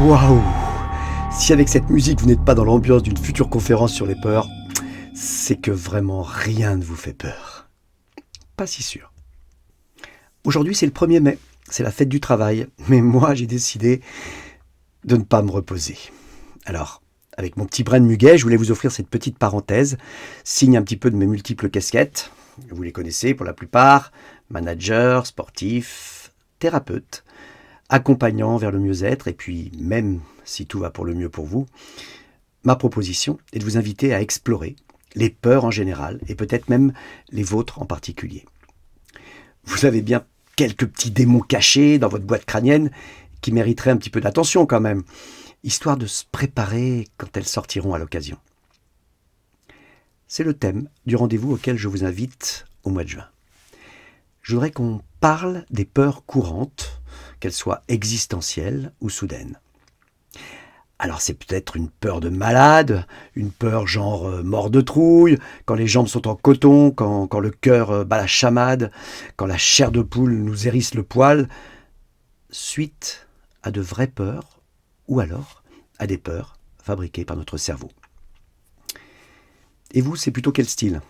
Waouh! Si avec cette musique vous n'êtes pas dans l'ambiance d'une future conférence sur les peurs, c'est que vraiment rien ne vous fait peur. Pas si sûr. Aujourd'hui c'est le 1er mai, c'est la fête du travail, mais moi j'ai décidé de ne pas me reposer. Alors, avec mon petit brin de muguet, je voulais vous offrir cette petite parenthèse, signe un petit peu de mes multiples casquettes. Vous les connaissez pour la plupart, manager, sportif, thérapeute, accompagnant vers le mieux-être, et puis même si tout va pour le mieux pour vous, ma proposition est de vous inviter à explorer les peurs en général, et peut-être même les vôtres en particulier. Vous avez bien quelques petits démons cachés dans votre boîte crânienne qui mériteraient un petit peu d'attention quand même, histoire de se préparer quand elles sortiront à l'occasion. C'est le thème du rendez-vous auquel je vous invite au mois de juin. Je voudrais qu'on parle des peurs courantes, qu'elles soient existentielles ou soudaines. Alors c'est peut-être une peur de malade, une peur genre mort de trouille, quand les jambes sont en coton, quand le cœur bat la chamade, quand la chair de poule nous hérisse le poil, suite à de vraies peurs, ou alors à des peurs fabriquées par notre cerveau. Et vous, c'est plutôt quel style ?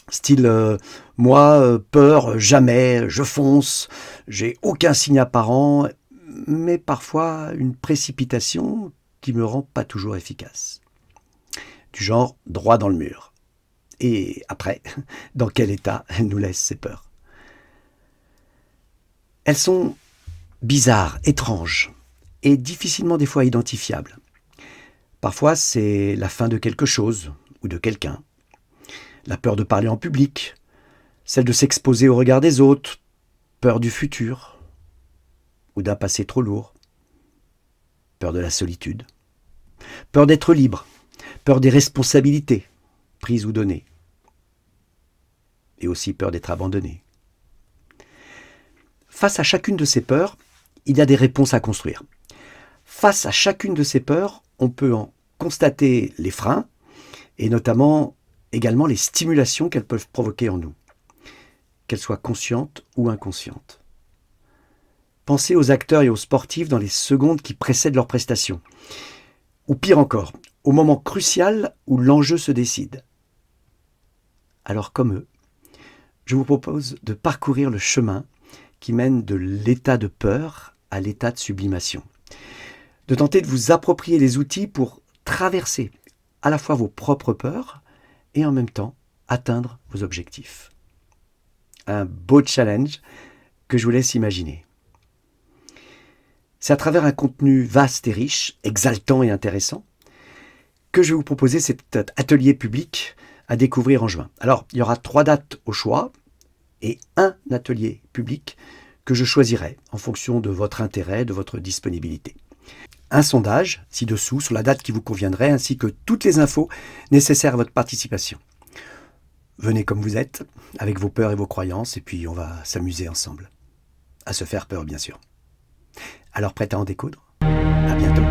Style, moi, peur, jamais, je fonce, j'ai aucun signe apparent, mais parfois une précipitation qui me rend pas toujours efficace. Du genre droit dans le mur. Et après, dans quel état elles nous laissent ces peurs ? Elles sont bizarres, étranges, et difficilement des fois identifiables. Parfois, c'est la fin de quelque chose ou de quelqu'un. La peur de parler en public, celle de s'exposer au regard des autres, peur du futur ou d'un passé trop lourd, peur de la solitude, peur d'être libre, peur des responsabilités, prises ou données, et aussi peur d'être abandonné. Face à chacune de ces peurs, il y a des réponses à construire. Face à chacune de ces peurs, on peut en constater les freins et notamment également les stimulations qu'elles peuvent provoquer en nous, qu'elles soient conscientes ou inconscientes. Pensez aux acteurs et aux sportifs dans les secondes qui précèdent leur prestation. Ou pire encore, au moment crucial où l'enjeu se décide. Alors comme eux, je vous propose de parcourir le chemin qui mène de l'état de peur à l'état de sublimation. De tenter de vous approprier les outils pour traverser à la fois vos propres peurs et en même temps atteindre vos objectifs. Un beau challenge que je vous laisse imaginer. C'est à travers un contenu vaste et riche, exaltant et intéressant, que je vais vous proposer cet atelier public à découvrir en juin. Alors, il y aura 3 dates au choix et un atelier public que je choisirai en fonction de votre intérêt, de votre disponibilité. Un sondage ci-dessous sur la date qui vous conviendrait ainsi que toutes les infos nécessaires à votre participation. Venez comme vous êtes, avec vos peurs et vos croyances, et puis on va s'amuser ensemble. À se faire peur, bien sûr. Alors prête à en découdre ? À bientôt.